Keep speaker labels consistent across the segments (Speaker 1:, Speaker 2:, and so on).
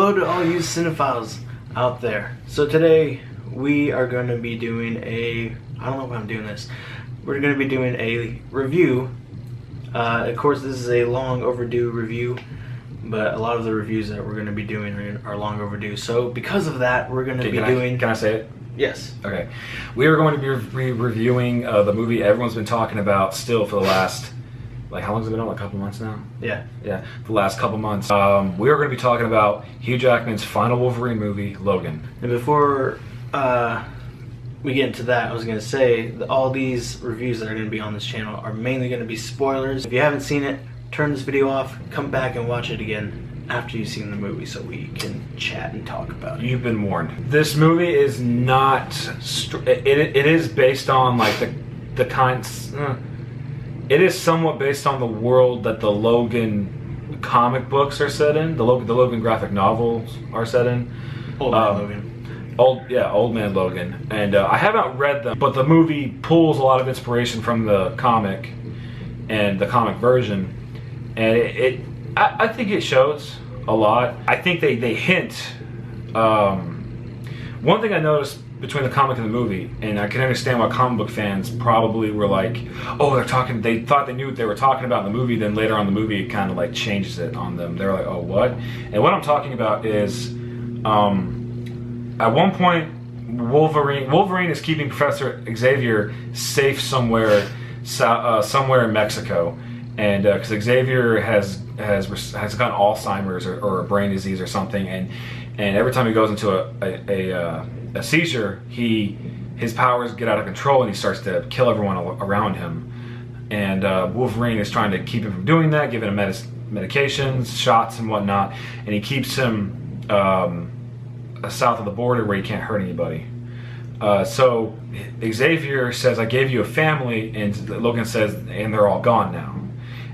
Speaker 1: hello to all you cinephiles out there. So today we are going to be doing I don't know if I'm doing this. We're going to be doing a review. Of course, this is a long overdue review, but a lot of the reviews that we're going to be doing are long overdue. So because of that, we're going to be doing...
Speaker 2: Can I say it?
Speaker 1: Yes.
Speaker 2: Okay. We are going to be reviewing the movie everyone's been talking about still for the last... Like, how long has it been on? Like a couple months now?
Speaker 1: Yeah.
Speaker 2: Yeah, the last couple months. We are going to be talking about Hugh Jackman's final Wolverine movie, Logan.
Speaker 1: And before we get into that, I was going to say that all these reviews that are going to be on this channel are mainly going to be spoilers. If you haven't seen it, turn this video off, come back and watch it again after you've seen the movie so we can chat and talk about it.
Speaker 2: You've been warned. This movie is not... It is based on, like, the kinds... It is somewhat based on the world that the Logan comic books are set in. The Logan graphic novels are set in.
Speaker 1: Old Man Logan.
Speaker 2: Old Man Logan. And I haven't read them, but the movie pulls a lot of inspiration from the comic and the comic version. And I think it shows a lot. I think they hint. One thing I noticed between the comic and the movie, and I can understand why comic book fans probably were like, oh, they thought they knew what they were talking about in the movie, then later on the movie it kind of like changes it on them. They're like, oh, what? And what I'm talking about is, at one point, Wolverine is keeping Professor Xavier safe somewhere in Mexico, and because Xavier has gotten Alzheimer's or a brain disease or something, and every time he goes into a seizure, his powers get out of control and he starts to kill everyone around him. And Wolverine is trying to keep him from doing that, giving him medications, shots and whatnot, and he keeps him south of the border where he can't hurt anybody. So Xavier says, I gave you a family, and Logan says, and they're all gone now.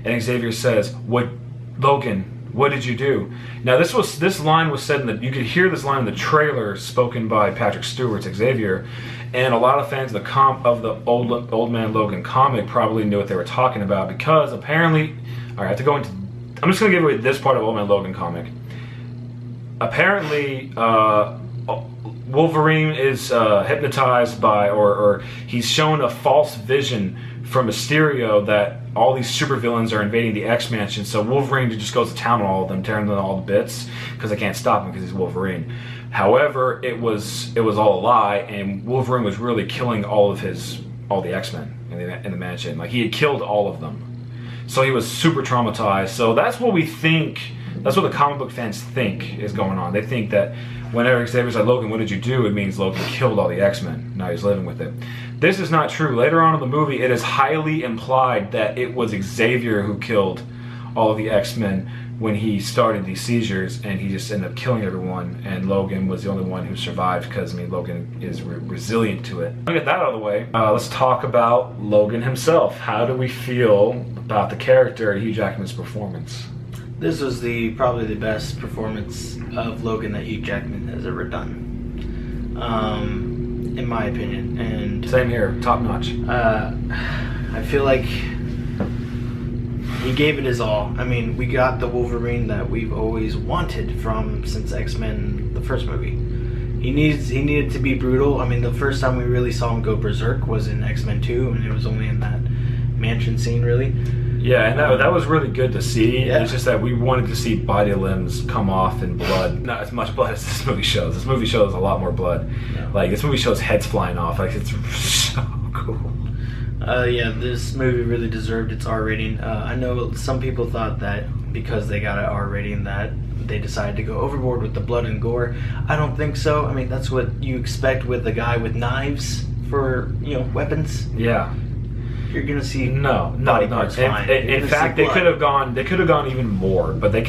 Speaker 2: And Xavier says, Logan, what did you do? Now this line was said you could hear this line in the trailer spoken by Patrick Stewart's Xavier, and a lot of fans of the Old Man Logan comic probably knew what they were talking about, because apparently, all right, I have to go into, I'm just going to give away this part of Old Man Logan comic. Apparently, Wolverine is hypnotized by, or he's shown a false vision from Mysterio that all these supervillains are invading the X-Mansion, so Wolverine just goes to town on all of them, tearing them all to bits, because they can't stop him because he's Wolverine. However, it was all a lie, and Wolverine was really killing all the X-Men in the mansion. Like, he had killed all of them. So he was super traumatized. So that's what we think, that's what the comic book fans think is going on. They think that whenever Xavier's like, Logan, what did you do? It means Logan killed all the X-Men. Now he's living with it. This is not true. Later on in the movie, it is highly implied that it was Xavier who killed all of the X-Men when he started these seizures, and he just ended up killing everyone, and Logan was the only one who survived because, I mean, Logan is resilient to it. I'll get that out of the way. Let's talk about Logan himself. How do we feel about the character and Hugh Jackman's performance?
Speaker 1: This was probably the best performance of Logan that Hugh Jackman has ever done, in my opinion. And
Speaker 2: same here, top notch.
Speaker 1: I feel like he gave it his all. I mean, we got the Wolverine that we've always wanted since X-Men, the first movie. He needed to be brutal. I mean, the first time we really saw him go berserk was in X-Men 2, and it was only in that mansion scene, really.
Speaker 2: Yeah, and that was really good to see. Yeah. It's just that we wanted to see body limbs come off and blood. Not as much blood as this movie shows. This movie shows a lot more blood. Yeah. Like, this movie shows heads flying off. Like, it's so cool.
Speaker 1: Yeah, this movie really deserved its R rating. I know some people thought that because they got an R rating that they decided to go overboard with the blood and gore. I don't think so. I mean, that's what you expect with a guy with knives for, weapons.
Speaker 2: Yeah.
Speaker 1: You're gonna see
Speaker 2: body parts flying. In fact, they could have gone even more, but I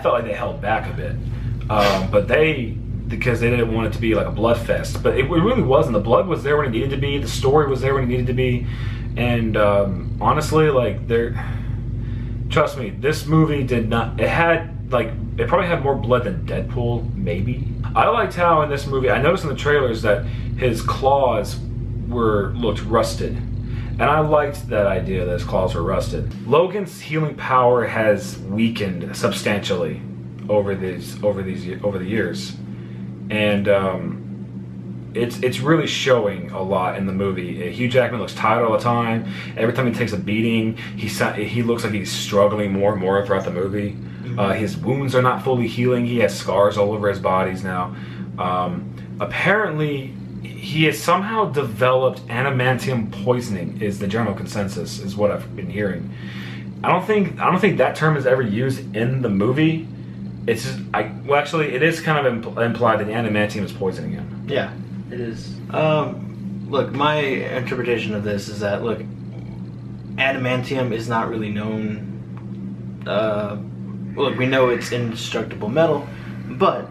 Speaker 2: felt like they held back a bit. Because they didn't want it to be like a blood fest, but it really wasn't. The blood was there when it needed to be. The story was there when it needed to be, and honestly, trust me, this movie did not. It probably had more blood than Deadpool, maybe. I liked how in this movie, I noticed in the trailers that his claws looked rusted. And I liked that idea that his claws were rusted. Logan's healing power has weakened substantially over the years, and it's really showing a lot in the movie. Hugh Jackman looks tired all the time. Every time he takes a beating, he looks like he's struggling more and more throughout the movie. His wounds are not fully healing. He has scars all over his bodies now. Apparently, he has somehow developed adamantium poisoning. Is the general consensus? Is what I've been hearing. I don't think that term is ever used in the movie. It's just actually, it is kind of implied that the adamantium is poisoning him.
Speaker 1: Yeah, it is. Look, my interpretation of this is that adamantium is not really known. Look, we know it's indestructible metal, but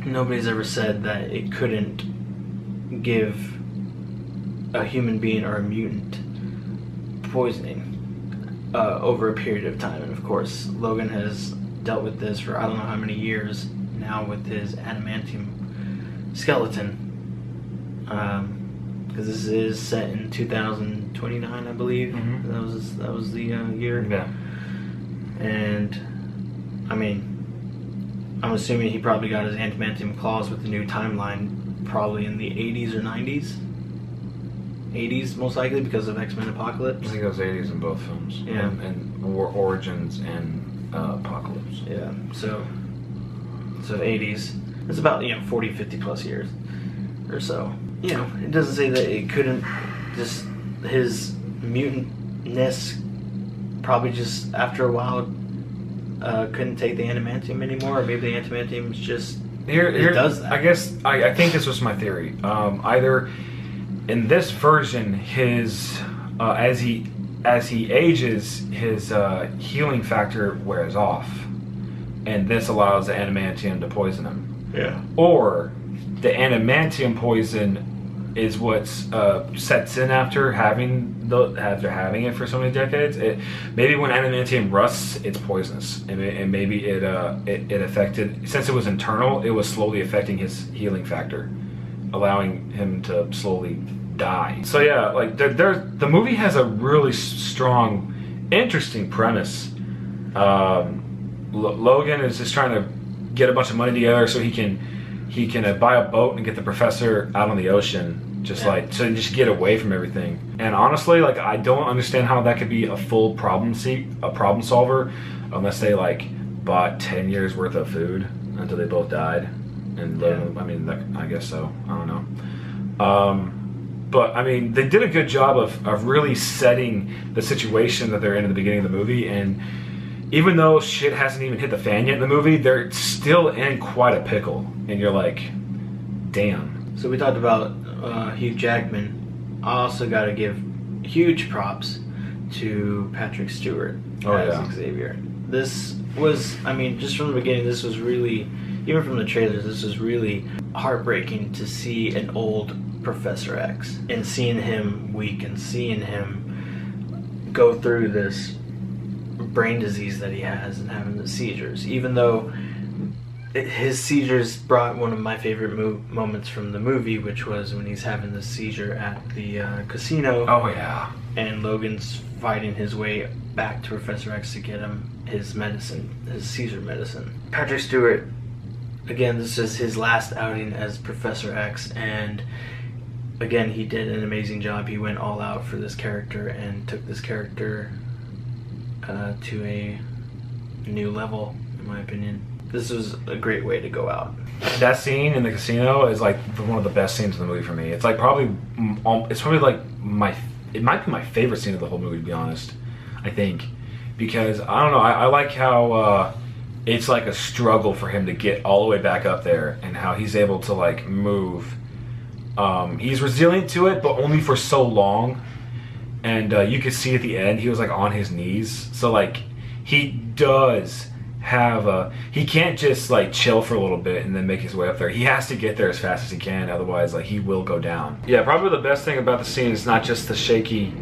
Speaker 1: nobody's ever said that it couldn't give a human being or a mutant poisoning over a period of time. And of course, Logan has dealt with this for I don't know how many years now with his adamantium skeleton. Because this is set in 2029, I believe. Mm-hmm. That was the year.
Speaker 2: Yeah.
Speaker 1: And I mean, I'm assuming he probably got his adamantium claws with the new timeline probably in the 80s or 90s. 80s most likely because of X-Men Apocalypse.
Speaker 2: I think it was 80s in both films.
Speaker 1: Yeah.
Speaker 2: And Origins and Apocalypse.
Speaker 1: Yeah. So 80s. It's about 40, 50 plus years or so. It doesn't say that it couldn't just his mutantness probably just after a while couldn't take the adamantium anymore, or maybe the adamantium is just it does that.
Speaker 2: I guess I think this was my theory. Either in this version, his as he ages, his healing factor wears off, and this allows the adamantium to poison him.
Speaker 1: Yeah.
Speaker 2: Or the adamantium poison is what sets in after having it for so many decades. Maybe when adamantium rusts, it's poisonous, and maybe it affected, since it was internal, it was slowly affecting his healing factor, allowing him to slowly die. So yeah, like the movie has a really strong, interesting premise. Logan is just trying to get a bunch of money together so he can buy a boat and get the professor out on the ocean, to just get away from everything. And honestly, I don't understand how that could be a full problem solver unless they bought 10 years worth of food until they both died. And I mean, I guess so. I don't know. But I mean, they did a good job of really setting the situation that they're in the beginning of the movie. And even though shit hasn't even hit the fan yet in the movie, they're still in quite a pickle. And you're like, damn.
Speaker 1: So we talked about Hugh Jackman. I also got to give huge props to Patrick Stewart as Xavier. This was, I mean, just from the beginning, this was really, even from the trailers, this was really heartbreaking to see an old Professor X and seeing him weak and seeing him go through this brain disease that he has and having the seizures. Even though his seizures brought one of my favorite moments from the movie, which was when he's having the seizure at the casino.
Speaker 2: Oh yeah.
Speaker 1: And Logan's fighting his way back to Professor X to get him his medicine, his seizure medicine. Patrick Stewart, again, this is his last outing as Professor X, and again, he did an amazing job. He went all out for this character and took this character to a new level, in my opinion. This was a great way to go out.
Speaker 2: That scene in the casino is one of the best scenes in the movie for me. It's it might be my favorite scene of the whole movie, to be honest. I think, because I don't know, I like how it's a struggle for him to get all the way back up there, and how he's able to move. He's resilient to it, but only for so long. And you could see at the end he was on his knees. So he does have he can't just chill for a little bit and then make his way up there. He has to get there as fast as he can, otherwise he will go down. Yeah, probably the best thing about the scene is not just the shaky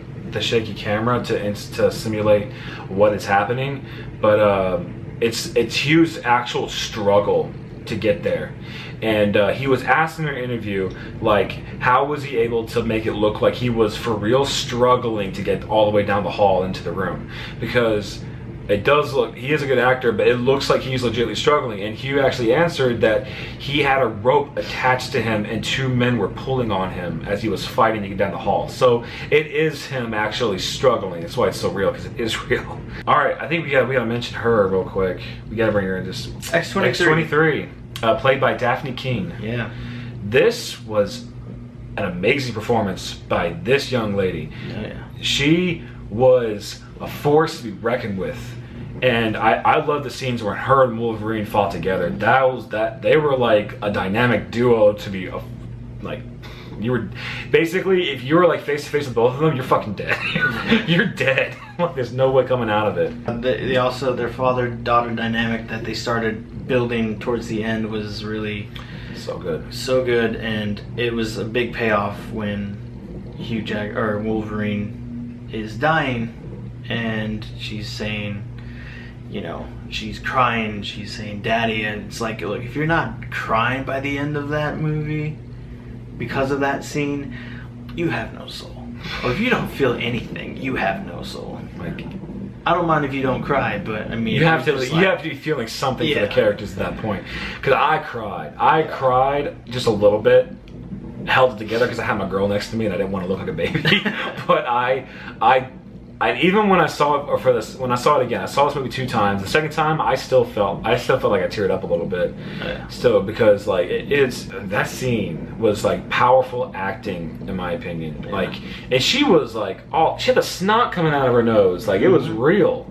Speaker 2: camera to simulate what is happening, but it's Hugh's actual struggle to get there. And he was asked in an interview, how was he able to make it look like he was for real struggling to get all the way down the hall into the room? Because It does look, he is a good actor, but it looks like he's legitimately struggling. And Hugh actually answered that he had a rope attached to him and 2 men were pulling on him as he was fighting to get down the hall. So it is him actually struggling. That's why it's so real, because it is real. All right, I think we gotta mention her real quick. We gotta bring her in. Just X-23, played by Daphne Keane.
Speaker 1: Yeah.
Speaker 2: This was an amazing performance by this young lady.
Speaker 1: Oh, yeah.
Speaker 2: She was a force to be reckoned with, and I love the scenes where her and Wolverine fought together. They were like a dynamic duo to be like. You were basically, if you were like face to face with both of them, you're fucking dead. You're dead. Like, there's no way coming out of it.
Speaker 1: They also, their father-daughter dynamic that they started building towards the end was really
Speaker 2: so good.
Speaker 1: So good, and it was a big payoff when Wolverine is dying. And she's saying, you know, she's crying, she's saying, Daddy, and it's like, look, if you're not crying by the end of that movie because of that scene, you have no soul. Or if you don't feel anything, you have no soul. Like, I don't mind if you don't cry, but I mean,
Speaker 2: you have to be feeling something for the characters at that point. Because I cried just a little bit, held it together because I had my girl next to me and I didn't want to look like a baby. But I even when I saw it when I saw it again, I saw this movie 2 times. The second time, I still felt like I teared up a little bit. Yeah. Still, because like that scene was like powerful acting in my opinion. Yeah. Like, and she was like, she had the snot coming out of her nose. Like, it was real.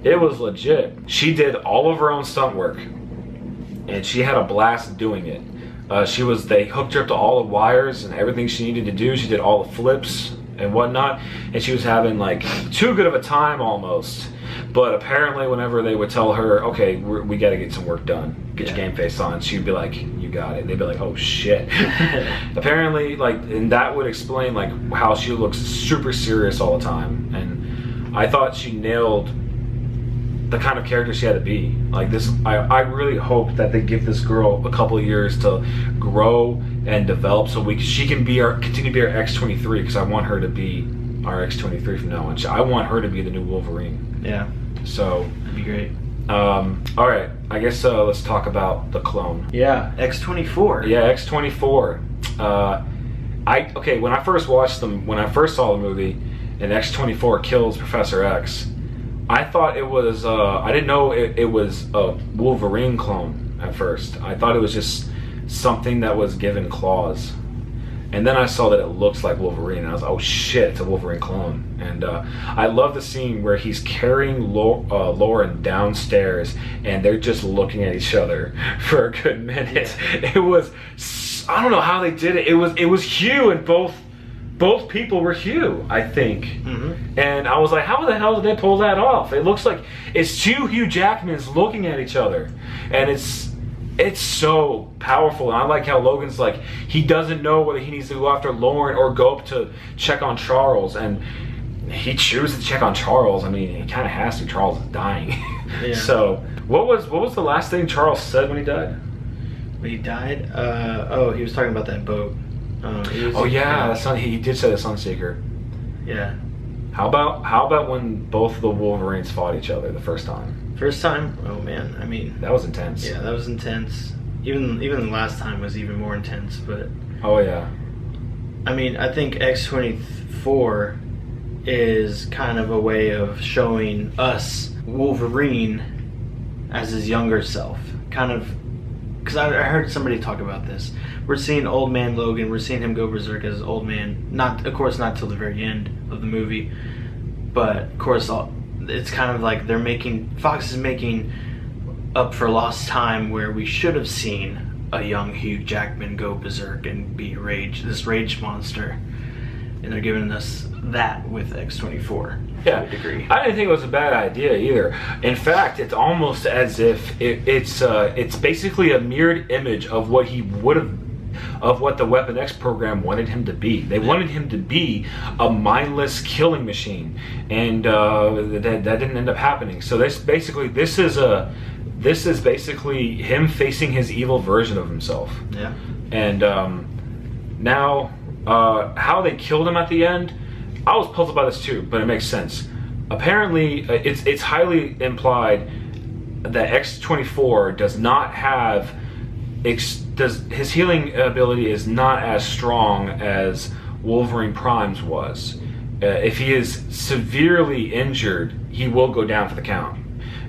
Speaker 2: It was legit. She did all of her own stunt work, and she had a blast doing it. They hooked her up to all the wires and everything she needed to do. She did all the flips and whatnot, and she was having like too good of a time almost. But apparently whenever they would tell her, okay, we got to get some work done, get your game face on, she'd be like, you got it. They'd be like, oh shit. Apparently, like, and that would explain like how she looks super serious all the time. And I thought she nailed the kind of character she had to be. Like this, I really hope that they give this girl a couple of years to grow and develop, so she can continue to be our X-23, because I want her to be our X-23 from now on. I want her to be the new Wolverine. Yeah. So that'd be great. All right, I guess let's talk about the clone. Yeah, X-24. Yeah, X-24. When I first saw the movie, and X-24 kills Professor X, I thought it was, I didn't know it was a Wolverine clone at first. I thought it was just something that was given claws. And then I saw that it looks like Wolverine, and I was like, oh shit, it's a Wolverine clone. And I love the scene where he's carrying Lauren downstairs, and they're just looking at each other for a good minute. Yeah. It was, I don't know how they did it. It was Hugh, and both people were Hugh, I think. Mm-hmm. And I was like, how the hell did they pull that off? It looks like it's 2 Hugh Jackmans looking at each other, and it's so powerful. And I like how Logan's like, he doesn't know whether he needs to go after Lauren or go up to check on Charles, and he chooses to check on Charles. I mean, he kind of has to. Charles is dying. Yeah. So what was the last thing Charles said when he died? When he died? He was talking about that boat. He did say the Sunseeker. Yeah. How about when both the Wolverines fought each other the first time? First time? Oh man, I mean, that was intense. Yeah, that was intense. Even the last time was even more intense, but oh yeah. I mean, I think X-24 is kind of a way of showing us Wolverine as his younger self. Kind of, because I heard somebody talk about this. We're seeing old man Logan, we're seeing him go berserk as old man. Of course, not till the very end of the movie, but of course, it's kind of like Fox is making up for lost time, where we should have seen a young Hugh Jackman go berserk and be this rage monster, and they're giving us that with X-24. Yeah, to a degree. I didn't think it was a bad idea either. In fact, it's almost as if it's basically a mirrored image of what he would have, of what the Weapon X program wanted him to be. They wanted him to be a mindless killing machine, and that didn't end up happening. So this is basically him facing his evil version of himself. Yeah. And now how they killed him at the end, I was puzzled by this too, but it makes sense. apparently it's highly implied that X-24 does not have his healing ability is not as strong as Wolverine Prime's was. If he is severely injured, he will go down for the count,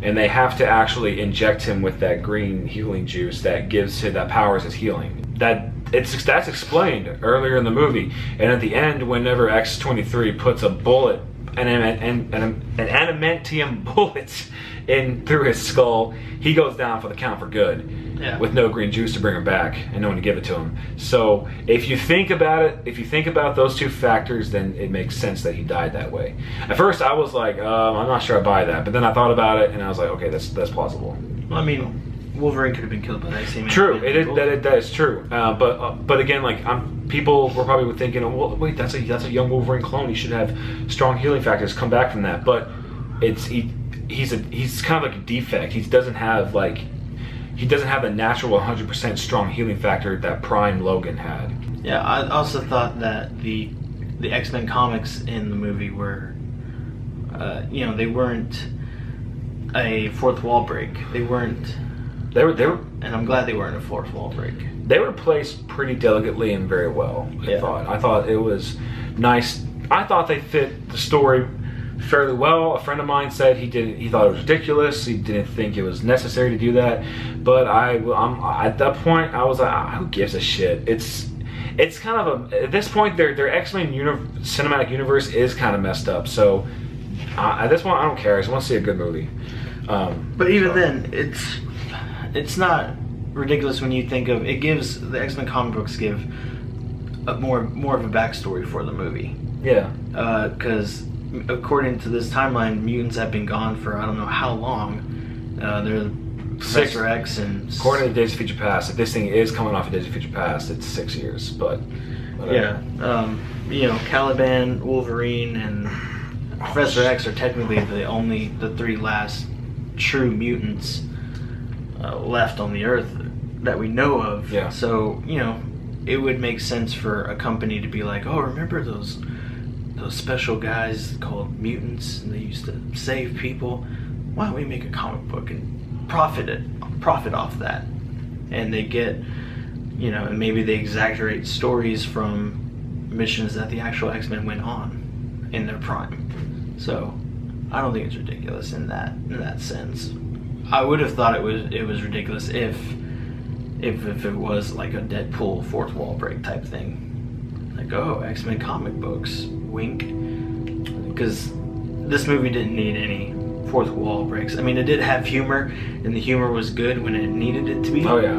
Speaker 2: and they have to actually inject him with that green healing juice that gives him that powers his healing. That's explained earlier in the movie, and at the end, whenever X-23 puts a bullet, an adamantium bullet in through his skull, he goes down for the count for good. Yeah. With no green juice to bring him back and no one to give it to him. So if you think about it, if you think about those two factors, then it makes sense that he died that way. At first I was like, I'm not sure I buy that, but then I thought about it and I was like, okay, that's plausible.
Speaker 1: Well, I mean, Wolverine could have been killed by that same.
Speaker 2: True, that is true. But again, like people were probably thinking, well, wait, that's a young Wolverine clone. He should have strong healing factors. Come back from that, but he's kind of like a defect. He doesn't have the natural 100% strong healing factor that Prime Logan had.
Speaker 1: Yeah, I also thought that the X-Men comics in the movie were, they weren't a fourth wall break. They were, and I'm glad they weren't a fourth wall break.
Speaker 2: They were placed pretty delicately and very well. I thought it was nice. I thought they fit the story fairly well. A friend of mine said he thought it was ridiculous. He didn't think it was necessary to do that. But I'm at that point I was like, who gives a shit? It's kind of at this point their X-Men cinematic universe is kind of messed up. So at this point I don't care. I just want to see a good movie.
Speaker 1: But even then, it's not ridiculous when you think of it. Gives the X-Men comic books give more of a backstory for the movie.
Speaker 2: Yeah.
Speaker 1: Because according to this timeline, mutants have been gone for I don't know how long. They're Professor X and...
Speaker 2: According to Days of Future Past, if this thing is coming off of Days of Future Past, it's 6 years, but...
Speaker 1: Whatever. Yeah. Caliban, Wolverine, and Professor X are technically the three last true mutants left on the Earth that we know of.
Speaker 2: Yeah.
Speaker 1: So, it would make sense for a company to be like, oh, remember those special guys called mutants, and they used to save people? Why don't we make a comic book and profit off that? And they get, and maybe they exaggerate stories from missions that the actual X-Men went on in their prime. So I don't think it's ridiculous in that sense. I would have thought it was ridiculous if it was like a Deadpool fourth wall break type thing. Like, oh, X-Men comic books, wink. Because this movie didn't need any fourth wall breaks. I mean, it did have humor, and the humor was good when it needed it to be.
Speaker 2: Oh, yeah.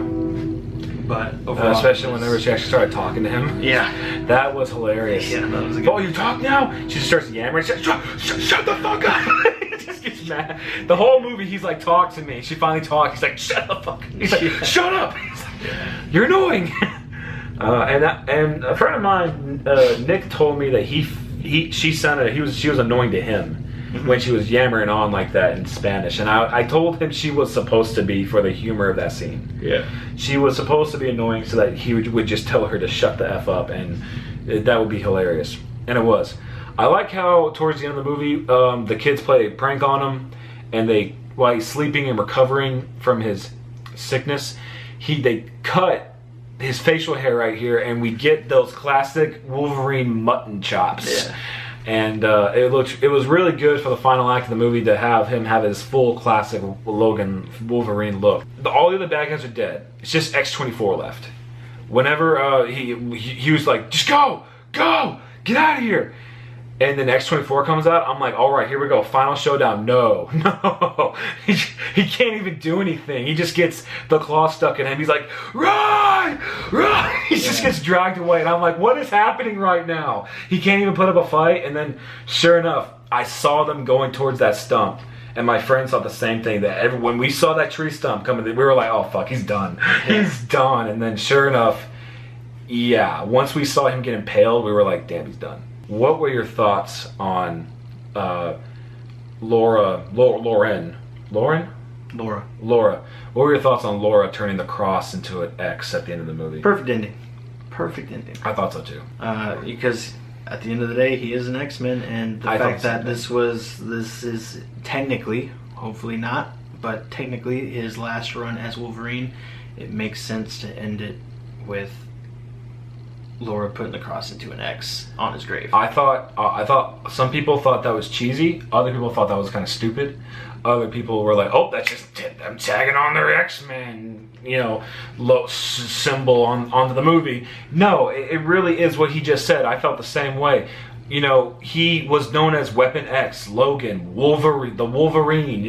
Speaker 1: But overall...
Speaker 2: especially whenever she actually started talking to him.
Speaker 1: Yeah.
Speaker 2: That was hilarious.
Speaker 1: Yeah, that was a good...
Speaker 2: Oh, you talk now? She starts yammering. Shut the fuck up! He just gets mad. The whole movie, he's like, talk to me. She finally talks. He's like, shut the fuck up. He's like, shut up! He's like, you're annoying! And a friend of mine, Nick, told me that she was annoying to him when she was yammering on like that in Spanish, and I told him she was supposed to be for the humor of that scene. Yeah, she was supposed to be annoying so that he would just tell her to shut the F up, and that would be hilarious, and it was. I like how towards the end of the movie, the kids play a prank on him, and while he's sleeping and recovering from his sickness, they cut his facial hair right here, and we get those classic Wolverine mutton chops. Yeah. And it was really good for the final act of the movie to have him have his full classic Logan Wolverine look. All the other bad guys are dead. It's just X-24 left. Whenever he was like, just go, get out of here. And then X-24 comes out, I'm like, all right, here we go, final showdown. No. He can't even do anything. He just gets the claw stuck in him. He's like, run! He just gets dragged away. And I'm like, what is happening right now? He can't even put up a fight. And then, sure enough, I saw them going towards that stump. And my friend saw the same thing. When we saw that tree stump coming, we were like, oh, fuck, he's done. He's done. And then, sure enough, yeah, once we saw him get impaled, we were like, damn, he's done. What were your thoughts on Laura? What were your thoughts on Laura turning the cross into an X at the end of the movie?
Speaker 1: Perfect ending.
Speaker 2: I thought so too.
Speaker 1: Because at the end of the day, he is an X-Men, and the fact that this is technically, hopefully not, but technically his last run as Wolverine, it makes sense to end it with Laura putting the cross into an X on his grave.
Speaker 2: I thought some people thought that was cheesy. Other people thought that was kind of stupid. Other people were like, "Oh, that's just them tagging on their X-Men, symbol onto the movie." No, it really is what he just said. I felt the same way. He was known as Weapon X, Logan, Wolverine, the Wolverine.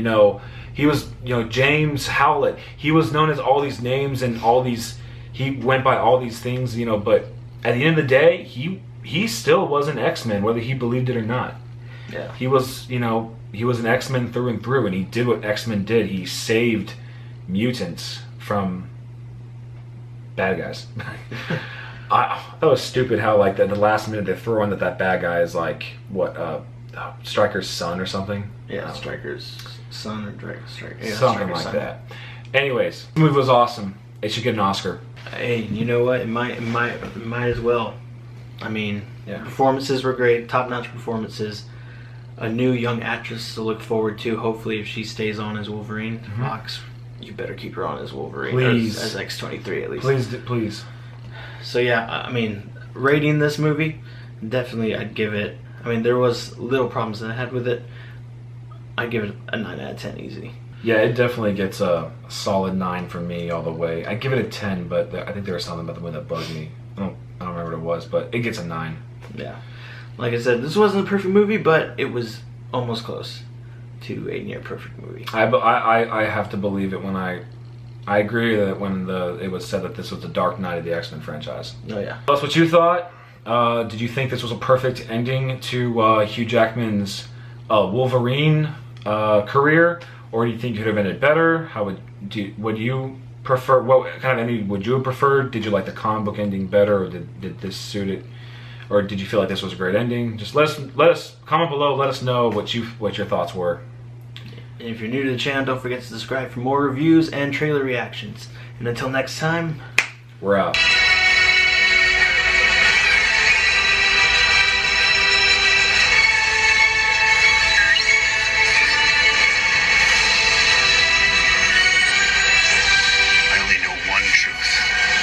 Speaker 2: He was, James Howlett. He was known as all these names and all these. He went by all these things, But at the end of the day, he still was an X-Men, whether he believed it or not.
Speaker 1: Yeah.
Speaker 2: He was, he was an X-Men through and through, and he did what X-Men did. He saved mutants from bad guys. That was stupid how, like, at the last minute they throw in that bad guy is, like, Stryker's son or something?
Speaker 1: Yeah, Stryker's son or Stryker. Yeah,
Speaker 2: something like that. Anyways, the movie was awesome. It should get an Oscar.
Speaker 1: Hey, you know what? It might as well. I mean,
Speaker 2: Yeah.
Speaker 1: Performances were great, top-notch performances. A new young actress to look forward to. Hopefully, if she stays on as Wolverine, Fox, you better keep her on as Wolverine.
Speaker 2: Please.
Speaker 1: As X-23 at least.
Speaker 2: Please.
Speaker 1: So yeah, I mean, rating this movie, definitely I'd give it. I mean, there was little problems that I had with it. I'd give it a 9 out of 10 easy.
Speaker 2: Yeah, it definitely gets a solid 9 from me all the way. I'd give it a 10, but I think there was something about the movie that bugged me. I don't remember what it was, but it gets a 9.
Speaker 1: Yeah. Like I said, this wasn't a perfect movie, but it was almost close to a near perfect movie.
Speaker 2: I have to believe it when I agree that when it was said that this was the Dark Knight of the X-Men franchise.
Speaker 1: Oh yeah.
Speaker 2: That's what you thought. Did you think this was a perfect ending to Hugh Jackman's Wolverine career, or do you think it could have ended better? Would you prefer? What kind of ending would you have preferred? Did you like the comic book ending better, or did this suit it? Or did you feel like this was a great ending? Just let us comment below. Let us know what your thoughts were.
Speaker 1: And if you're new to the channel, don't forget to subscribe for more reviews and trailer reactions. And until next time,
Speaker 2: We're out.